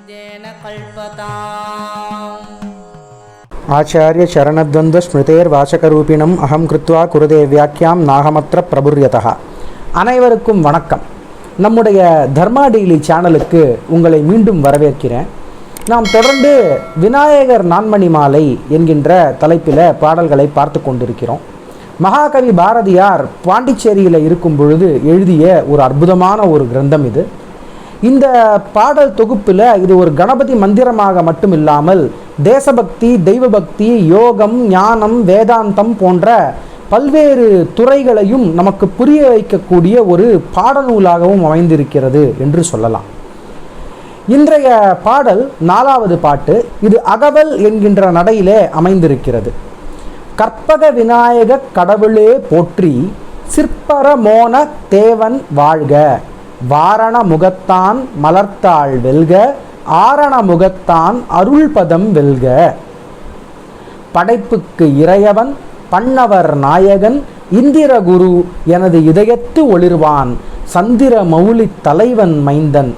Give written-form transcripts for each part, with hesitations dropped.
येन कल्पताम्। आचार्य चरणद्वन्द्व स्मृतेर्वाचकरूपिणम् अहं कृत्वा कुरुदे व्याख्यां नाहमत्र प्रबुर्यतः. அனைவருக்கும் வணக்கம். நம்முடைய தர்மா டெய்லி சேனலுக்கு உங்களை மீண்டும் வரவேற்கிறேன். நாம் தொடர்ந்து விநாயகர் நான்மணி மாலை என்கின்ற தலைப்பில் பாடல்களை பார்த்து கொண்டிருக்கிறோம். மகாகவி பாரதியார் பாண்டிச்சேரியில் இருக்கும் பொழுது எழுதிய ஒரு அற்புதமான ஒரு கிரந்தம் இது. இந்த பாடல் தொகுப்பில் இது ஒரு கணபதி மந்திரமாக மட்டும் இல்லாமல் தேசபக்தி, தெய்வபக்தி, யோகம், ஞானம், வேதாந்தம் போன்ற பல்வேறு துறைகளையும் நமக்கு புரிய வைக்கக்கூடிய ஒரு பாடநூலாகவும் அமைந்திருக்கிறது என்று சொல்லலாம். இன்றைய பாடல் 4வது பாட்டு. இது அகவல் என்கின்ற நடையிலே அமைந்திருக்கிறது. கற்பக விநாயக கடவுளே போற்றி, சிற்பர மோன தேவன் வாழ்க, வாரண முகத்தான் மலர்த்தாள் வெல்க, ஆரண முகத்தான் அருள்பதம் வெல்க. படைப்புக்கு இறையவன் பன்னவர் நாயகன், இந்திரகுரு எனது இதயத்து ஒளிர்வான், சந்திர மௌலி தலைவன் மைந்தன்,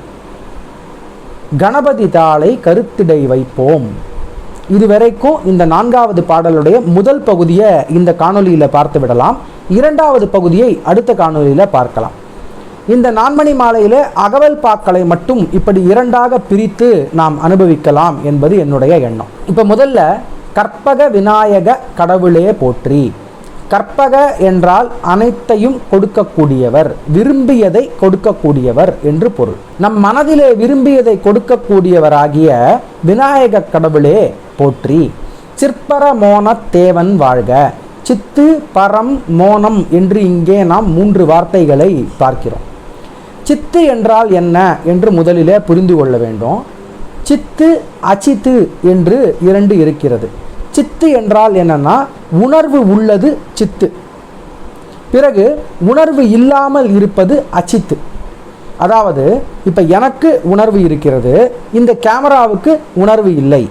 கணபதி தாளை கருத்திடை வைப்போம். இதுவரைக்கும் இந்த 4வது பாடலுடைய முதல் பகுதியை இந்த காணொலியில் பார்த்து விடலாம். 2வது பகுதியை அடுத்த காணொலியில் பார்க்கலாம். இந்த நான்மணி மாலையில் அகவல் பாக்களை மட்டும் இப்படி 2ஆக பிரித்து நாம் அனுபவிக்கலாம் என்பது என்னுடைய எண்ணம். இப்போ முதல்ல கற்பக விநாயக கடவுளே போற்றி. கற்பக என்றால் அனைத்தையும் கொடுக்கக்கூடியவர், விரும்பியதை கொடுக்கக்கூடியவர் என்று பொருள். நம் மனதிலே விரும்பியதை கொடுக்கக்கூடியவராகிய விநாயக கடவுளே போற்றி. சிற்பர மோன தேவன் வாழ்க. சித்து, பரம், மோனம் என்று இங்கே நாம் 3 வார்த்தைகளை பார்க்கிறோம். சித்து என்றால் என்ன என்று முதலிலே புரிந்து கொள்ள வேண்டும். சித்து, அச்சித்து என்று 2 இருக்கிறது. சித்து என்றால் என்னன்னா, உணர்வு உள்ளது சித்து, பிறகு உணர்வு இல்லாமல் இருப்பது அச்சித்து. அதாவது இப்போ எனக்கு உணர்வு இருக்கிறது, இந்த கேமராவுக்கு உணர்வு இல்லை.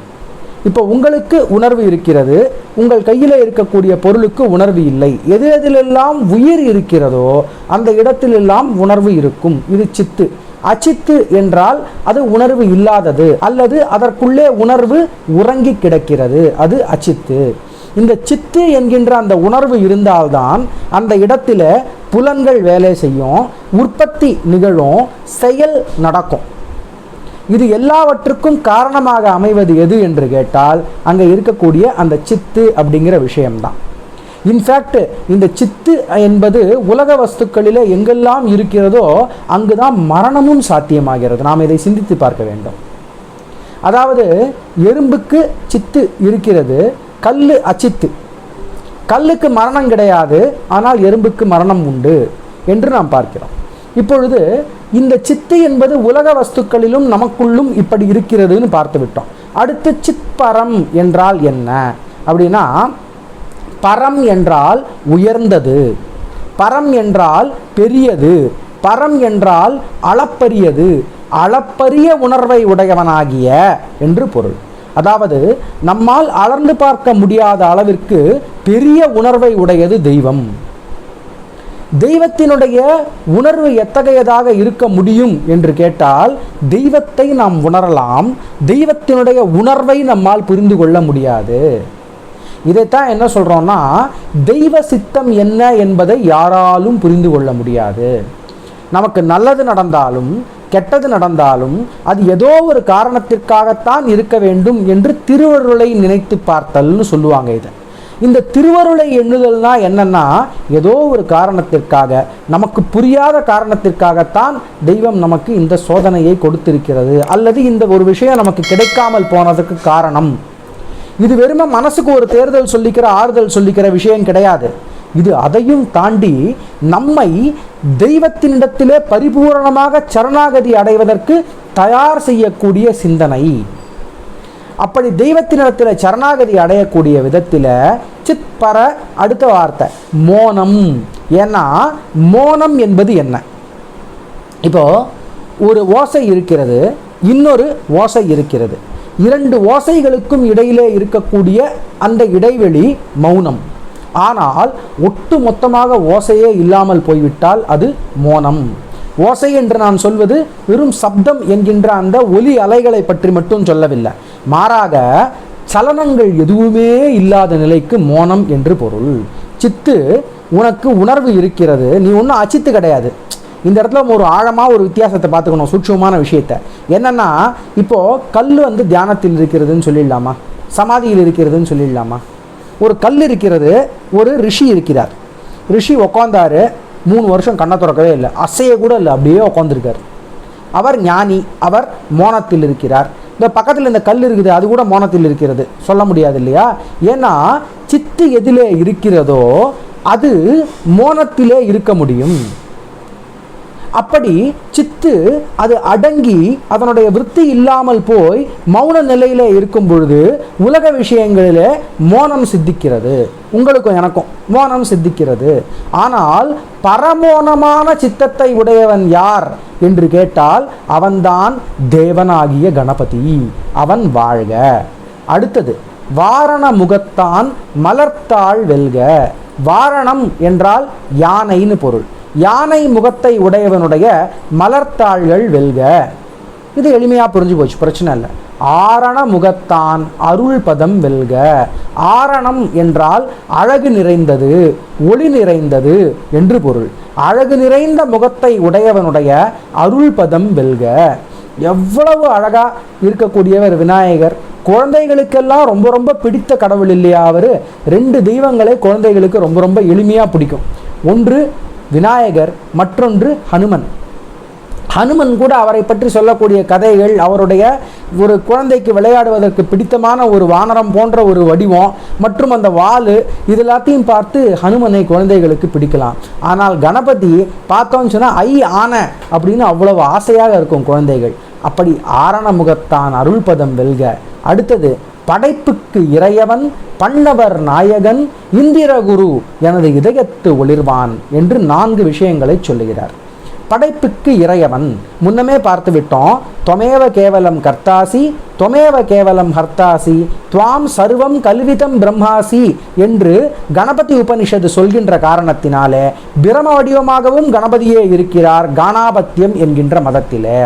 இப்போ உங்களுக்கு உணர்வு இருக்கிறது, உங்கள் கையில் இருக்கக்கூடிய பொருளுக்கு உணர்வு இல்லை. எது எதிலெல்லாம் உயிர் இருக்கிறதோ அந்த இடத்திலெல்லாம் உணர்வு இருக்கும். இது சித்து. அச்சித்து என்றால் அது உணர்வு இல்லாதது, அல்லது அதற்குள்ளே உணர்வு உறங்கி கிடக்கிறது, அது அச்சித்து. இந்த சித்து என்கின்ற அந்த உணர்வு இருந்தால்தான் அந்த இடத்துல புலன்கள் வேலை செய்யும், உற்பத்தி நிகழும், செயல் நடக்கும். இது எல்லாவற்றுக்கும் காரணமாக அமைவது எது என்று கேட்டால் அங்கே இருக்கக்கூடிய அந்த சித்து அப்படிங்கிற விஷயம்தான். இன்ஃபேக்ட் இந்த சித்து என்பது உலக வஸ்துக்களில் எங்கெல்லாம் இருக்கிறதோ அங்குதான் மரணமும் சாத்தியமாகிறது. நாம் இதை சிந்தித்து பார்க்க வேண்டும். அதாவது எறும்புக்கு சித்து இருக்கிறது, கல் அச்சித்து. கல்லுக்கு மரணம் கிடையாது, ஆனால் எறும்புக்கு மரணம் உண்டு என்று நாம் பார்க்கிறோம். இப்பொழுது இந்த சித்து என்பது உலக வஸ்துக்களிலும் நமக்குள்ளும் இப்படி இருக்கிறதுன்னு பார்த்து விட்டோம். அடுத்து சிற்பரம் என்றால் என்ன அப்படின்னா, பரம் என்றால் உயர்ந்தது, பரம் என்றால் பெரியது, பரம் என்றால் அளப்பரியது, அளப்பரிய உணர்வை உடையவனாகிய என்று பொருள். அதாவது நம்மால் அளந்து பார்க்க முடியாத அளவிற்கு பெரிய உணர்வை உடையது தெய்வம். தெய்வத்தினுடைய உணர்வு எத்தகையதாக இருக்க முடியும் என்று கேட்டால், தெய்வத்தை நாம் உணரலாம், தெய்வத்தினுடைய உணர்வை நம்மால் புரிந்து கொள்ள முடியாது. இதைத்தான் என்ன சொல்கிறோன்னா, தெய்வ சித்தம் என்ன என்பதை யாராலும் புரிந்து கொள்ள முடியாது. நமக்கு நல்லது நடந்தாலும் கெட்டது நடந்தாலும் அது ஏதோ ஒரு காரணத்திற்காகத்தான் இருக்க வேண்டும் என்று திருவருளை நினைத்து பார்த்தல்னு சொல்லுவாங்க. இந்த திருவருளை எண்ணுதல்னா என்னன்னா, ஏதோ ஒரு காரணத்திற்காக, நமக்கு புரியாத காரணத்திற்காகத்தான் தெய்வம் நமக்கு இந்த சோதனையை கொடுத்திருக்கிறது, அல்லது இந்த ஒரு விஷயம் நமக்கு கிடைக்காமல் போனதுக்கு காரணம். இது வெறும மனசுக்கு ஒரு தேர்தல் சொல்லிக்கிற, ஆறுதல் சொல்லிக்கிற விஷயம் கிடையாது. இது அதையும் தாண்டி நம்மை தெய்வத்தினிடத்திலே பரிபூரணமாக சரணாகதி அடைவதற்கு தயார் செய்யக்கூடிய சிந்தனை. அப்படி தெய்வத்தினிடத்தில் சரணாகதி அடையக்கூடிய விதத்தில் சிற்பர, அடுத்த வார்த்தை மோனம். ஏன்னா மோனம் என்பது என்ன? இப்போ ஒரு ஓசை இருக்கிறது, இன்னொரு ஓசை இருக்கிறது. 2 ஓசைகளுக்கும் இடையிலே இருக்கக்கூடிய அந்த இடைவெளி மௌனம். ஆனால் ஒட்டு மொத்தமாக ஓசையே இல்லாமல் போய்விட்டால் அது மோனம். ஓசை என்று நான் சொல்வது வெறும் சப்தம் என்கின்ற அந்த ஒலி அலைகளை பற்றி மட்டும் சொல்லவில்லை, மாறாக சலனங்கள் எதுவுமே இல்லாத நிலைக்கு மோனம் என்று பொருள். சித்து உனக்கு உணர்வு இருக்கிறது, நீ ஒன்றும் அச்சித்து கிடையாது. இந்த இடத்துல ஒரு ஆழமாக ஒரு வித்தியாசத்தை பார்த்துக்கணும், சூட்சமான விஷயத்தை. என்னென்னா, இப்போது கல் தியானத்தில் இருக்கிறதுன்னு சொல்லிடலாமா, சமாதியில் இருக்கிறதுன்னு சொல்லிடலாமா? ஒரு கல் இருக்கிறது, ஒரு ரிஷி இருக்கிறார். ரிஷி உட்காந்தாரு, 3 வருஷம் கண்ணை திறக்கவே இல்லை, அசைய கூட இல்லை, அப்படியே உட்காந்துருக்கார். அவர் ஞானி, அவர் மோனத்தில் இருக்கிறார். இந்த பக்கத்தில் இந்த கல் இருக்குது, அது கூட மோனத்தில் இருக்கிறது, சொல்ல முடியாது இல்லையா? ஏன்னா சித்து எதிலே இருக்கிறதோ அது மோனத்திலே இருக்க முடியும். அப்படி சித்து அது அடங்கி அதனுடைய விருத்தி இல்லாமல் போய் மௌன நிலையில இருக்கும் பொழுது உலக விஷயங்களிலே மோனம் சித்திக்கிறது. உங்களுக்கும் எனக்கும் மோனம் சித்திக்கிறது. ஆனால் பரமோனமான சித்தத்தை உடையவன் யார் என்று கேட்டால் அவன்தான் தேவனாகிய கணபதி. அவன் வாழ்க. அடுத்தது, வாரண முகத்தான் மலர்த்தாள் வெல்க. வாரணம் என்றால் யானைன்னு பொருள். யானை முகத்தை உடையவனுடைய மலர்த்தாள்கள் வெல்க. இது எளிமையாக புரிஞ்சு போச்சு, பிரச்சனை இல்லை. ஆரண முகத்தான் அருள் பதம் வெல்க. ஆரணம் என்றால் அழகு நிறைந்தது, ஒளி நிறைந்தது என்று பொருள். அழகு நிறைந்த முகத்தை உடையவனுடைய அருள் பதம் வெல்க. எவ்வளவு அழகா இருக்கக்கூடியவர் விநாயகர். குழந்தைகளுக்கெல்லாம் ரொம்ப ரொம்ப பிடித்த கடவுள் இல்லையா அவர்? 2 தெய்வங்களை குழந்தைகளுக்கு ரொம்ப ரொம்ப எளிமையாக பிடிக்கும். ஒன்று விநாயகர், மற்றொன்று ஹனுமன். ஹனுமன் கூட அவரை பற்றி சொல்லக்கூடிய கதைகள், அவருடைய ஒரு குழந்தைக்கு விளையாடுவதற்கு பிடித்தமான ஒரு வானரம் போன்ற ஒரு வடிவம் மற்றும் அந்த வாள், இது எல்லாத்தையும் பார்த்து ஹனுமனை குழந்தைகளுக்கு பிடிக்கலாம். ஆனால் கணபதி பார்த்தோன்னு சொன்னால் ஆன அப்படின்னு அவ்வளவு ஆசையாக இருக்கும் குழந்தைகள். அப்படி ஆரண முகத்தான் அருள்பதம் வெல்க. அடுத்தது, படைப்புக்கு இறையவன் பன்னவர் நாயகன் இந்திரகுரு எனது இதயத்து ஒளிர்வான் என்று 4 விஷயங்களை சொல்லுகிறார். படைப்புக்கு இறையவன் முன்னமே பார்த்து விட்டோம். தொமேவ கேவலம் கர்த்தாசி தொமேவ கேவலம் ஹர்த்தாசி துவாம் சர்வம் கல்விதம் பிரம்மாசி என்று கணபதி உபனிஷத்து சொல்கின்ற காரணத்தினாலே பிரம வடிவமாகவும் கணபதியே இருக்கிறார் கானாபத்தியம் என்கின்ற மதத்திலே.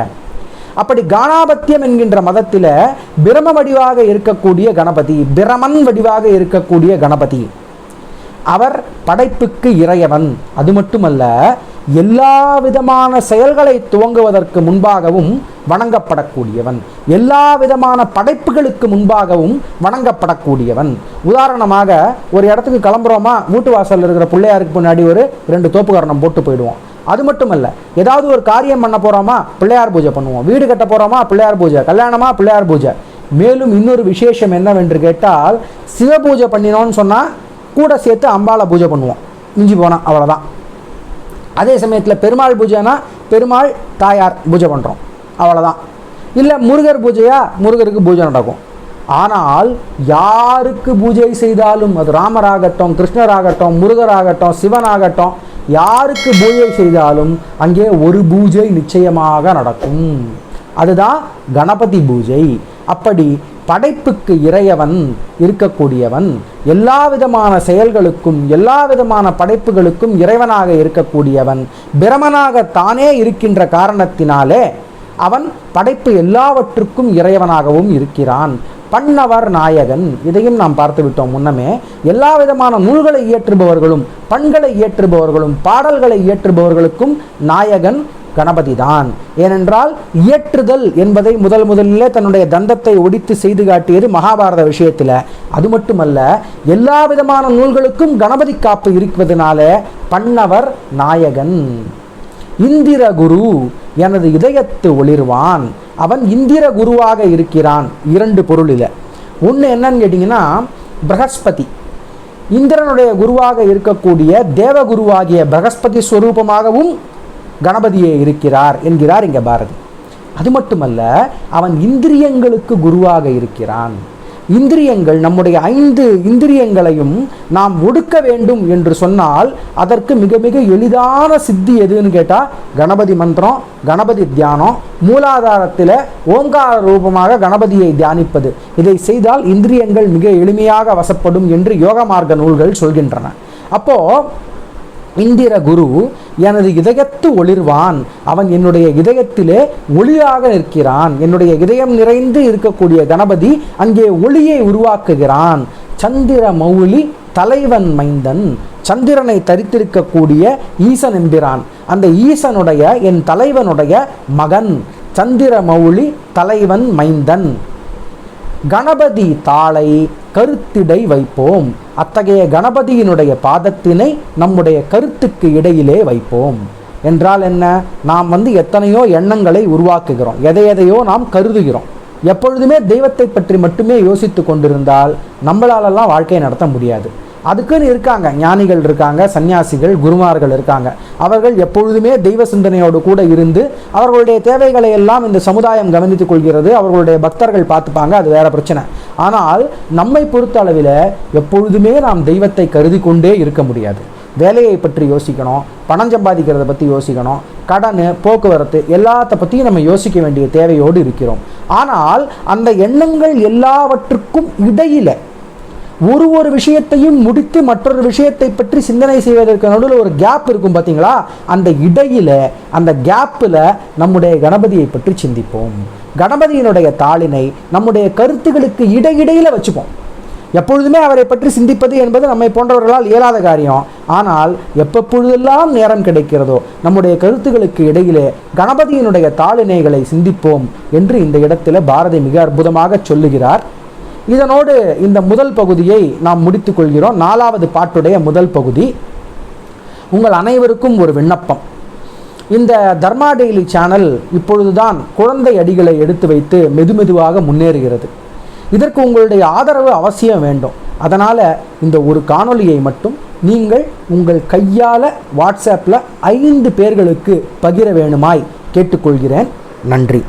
அப்படி கானாபத்தியம் என்கின்ற மதத்தில் பிரம வடிவாக இருக்கக்கூடிய கணபதி, பிரமன் வடிவாக இருக்கக்கூடிய கணபதி, அவர் படைப்புக்கு இறையவன். அது மட்டுமல்ல, எல்லா விதமான செயல்களை துவங்குவதற்கு முன்பாகவும் வணங்கப்படக்கூடியவன், எல்லா விதமான படைப்புகளுக்கு முன்பாகவும் வணங்கப்படக்கூடியவன். உதாரணமாக, ஒரு இடத்துக்கு கிளம்புறோமா, வீட்டு வாசலில் இருக்கிற பிள்ளையாருக்கு முன்னாடி ஒரு 2 தோப்புக்கரணம் போட்டு போயிடுவோம். அது மட்டுமல்ல, ஏதாவது ஒரு காரியம் பண்ண போகிறோமா பிள்ளையார் பூஜை பண்ணுவோம், வீடு கட்ட போகிறோமா பிள்ளையார் பூஜை, கல்யாணமா பிள்ளையார் பூஜை. மேலும் இன்னொரு விசேஷம் என்னவென்று கேட்டால், சிவ பூஜை பண்ணினோன்னு சொன்னால் கூட சேர்த்து அம்பாளை பூஜை பண்ணுவோம், மிஞ்சி போனால் அவ்வளோதான். அதே சமயத்தில் பெருமாள் பூஜைனா பெருமாள் தாயார் பூஜை பண்ணுறோம், அவ்வளோதான். இல்லை முருகர் பூஜையா, முருகருக்கு பூஜை நடக்கும். ஆனால் யாருக்கு பூஜை செய்தாலும், அது ராமராகட்டும், கிருஷ்ணராகட்டும், முருகராகட்டும், சிவனாகட்டும், யாருக்கு பூஜை செய்தாலும் அங்கே ஒரு பூஜை நிச்சயமாக நடக்கும். அதுதான் கணபதி பூஜை. அப்படி படைப்புக்கு இறையவன் இருக்கக்கூடியவன், எல்லா விதமான செயல்களுக்கும் எல்லா விதமான படைப்புகளுக்கும் இறைவனாக இருக்கக்கூடியவன், பிரமனாக தானே இருக்கின்ற காரணத்தினாலே அவன் படைப்பு எல்லாவற்றுக்கும் இறைவனாகவும் இருக்கிறான். பன்னவர் நாயகன், இதையும் நாம் பார்த்து விட்டோம் முன்னமே. எல்லா விதமான நூல்களை இயற்றுபவர்களும் பண்களை இயற்றுபவர்களும் பாடல்களை இயற்றுபவர்களுக்கும் நாயகன் கணபதி தான். ஏனென்றால் இயற்றுதல் என்பதை முதலிலே தன்னுடைய தந்தத்தை ஒடித்து செய்து காட்டியது மகாபாரத விஷயத்தில். அது மட்டுமல்ல, எல்லா விதமான நூல்களுக்கும் கணபதி காப்பு இருக்கிறதுனால பன்னவர் நாயகன். இந்திரகுரு எனது இதயத்து ஒளிர்வான். அவன் இந்திர குருவாக இருக்கிறான். 2 பொருளில். ஒன்று என்னன்னு கேட்டிங்கன்னா, பிரகஸ்பதி இந்திரனுடைய குருவாக இருக்கக்கூடிய தேவகுருவாகிய பிரகஸ்பதி ஸ்வரூபமாகவும் கணபதியே இருக்கிறார் என்கிறார் இங்கே பாரதி. அது மட்டுமல்ல, அவன் இந்திரியங்களுக்கு குருவாக இருக்கிறான். இந்திரியங்கள், நம்முடைய 5 இந்திரியங்களையும் நாம் ஒடுக்க வேண்டும் என்று சொன்னால் அதற்கு மிக மிக எளிதான சித்தி எதுன்னு கேட்டால் கணபதி மந்திரம், கணபதி தியானம், மூலாதாரத்தில் ஓங்கார ரூபமாக கணபதியை தியானிப்பது. இதை செய்தால் இந்திரியங்கள் மிக எளிமையாக வசப்படும் என்று யோக மார்க்க நூல்கள் சொல்கின்றன. அப்போது இந்திர குரு எனது இதயத்து ஒளிர்வான், அவன் என்னுடைய இதயத்திலே ஒளியாக நிற்கிறான். என்னுடைய இதயம் நிறைந்து இருக்கக்கூடிய கணபதி அங்கே ஒளியை உருவாக்குகிறான். சந்திர மௌலி தலைவன் மைந்தன், சந்திரனை தரித்திருக்கக்கூடிய ஈசன் என்கிறான். அந்த ஈசனுடைய என் தலைவனுடைய மகன் சந்திர மௌலி தலைவன் மைந்தன். கணபதி தாளை கருத்திடை வைப்போம். அத்தகைய கணபதியினுடைய பாதத்தினை நம்முடைய கருத்துக்கு இடையிலே வைப்போம். என்றால் என்ன? நாம் எத்தனையோ எண்ணங்களை உருவாக்குகிறோம், எதையோ நாம் கருதுகிறோம். எப்பொழுதுமே தெய்வத்தை பற்றி மட்டுமே யோசித்து கொண்டிருந்தால் நம்மளாலெல்லாம் வாழ்க்கையை நடத்த முடியாது. அதுக்குன்னு இருக்காங்க, ஞானிகள் இருக்காங்க, சன்னியாசிகள், குருமார்கள் இருக்காங்க. அவர்கள் எப்பொழுதுமே தெய்வ சிந்தனையோடு கூட இருந்து அவர்களுடைய தேவைகளை எல்லாம் இந்த சமுதாயம் கவனித்துக் கொள்கிறது. அவர்களுடைய பக்தர்கள் பார்த்துப்பாங்க, அது வேற பிரச்சனை. ஆனால் நம்மை பொறுத்த அளவில் எப்பொழுதுமே நாம் தெய்வத்தை கருதி கொண்டே இருக்க முடியாது. வேலையை பற்றி யோசிக்கணும், பணம் சம்பாதிக்கிறத பற்றி யோசிக்கணும், கடன், போக்குவரத்து எல்லாத்த பற்றியும் நம்ம யோசிக்க வேண்டிய தேவையோடு இருக்கிறோம். ஆனால் அந்த எண்ணங்கள் எல்லாவற்றுக்கும் இடையில ஒரு விஷயத்தையும் முடித்து மற்றொரு விஷயத்தை பற்றி சிந்தனை செய்வதற்கு நடுவில் ஒரு கேப் இருக்கும் பார்த்தீங்களா? அந்த இடையில, அந்த கேப்பில் நம்முடைய கணபதியை பற்றி சிந்திப்போம். கணபதியினுடைய தாளினை நம்முடைய கருத்துகளுக்கு இடையிடையில் வச்சுப்போம். எப்பொழுதுமே அவரை பற்றி சிந்திப்பது என்பது நம்மை போன்றவர்களால் இயலாத காரியம். ஆனால் எப்பொழுதெல்லாம் நேரம் கிடைக்கிறதோ நம்முடைய கருத்துகளுக்கு இடையிலே கணபதியினுடைய தாளினைகளை சிந்திப்போம் என்று இந்த இடத்துல பாரதி மிக அற்புதமாக சொல்லுகிறார். இதனோடு இந்த முதல் பகுதியை நாம் முடித்துக் கொள்கிறோம். 4வது பாட்டுடைய முதல் பகுதி. உங்கள் அனைவருக்கும் ஒரு விண்ணப்பம். இந்த தர்மா டெய்லி சேனல் இப்பொழுதுதான் குழந்தை அடிகளை எடுத்து வைத்து மெதுமெதுவாக முன்னேறுகிறது. இதற்கு உங்களுடைய ஆதரவு அவசியம் வேண்டும். அதனால் இந்த ஒரு காணொளியை மட்டும் நீங்கள் உங்கள் கையால் வாட்ஸ்அப்பில் 5 பேர்களுக்கு பகிர வேணுமாய் கேட்டுக்கொள்கிறேன். நன்றி.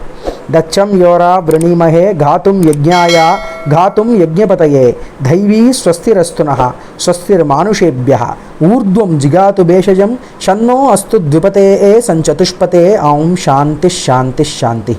தச்சம் யோரா விரணீமஹே காத்தும் யஜ்ஞாயா காத்தும் யஜ்ஞபதயே தைவீ ஸ்வஸ்திரஸ்துனஹ ஸ்வஸ்திர் மானுஷேபியः ஊர்த்வம் ஜிகாது பேஷஜம் ஷன்னோ அஸ்து த்விபதே சஞ்சதுஷ்பதே ஓம் சாந்தி சாந்தி சாந்தி.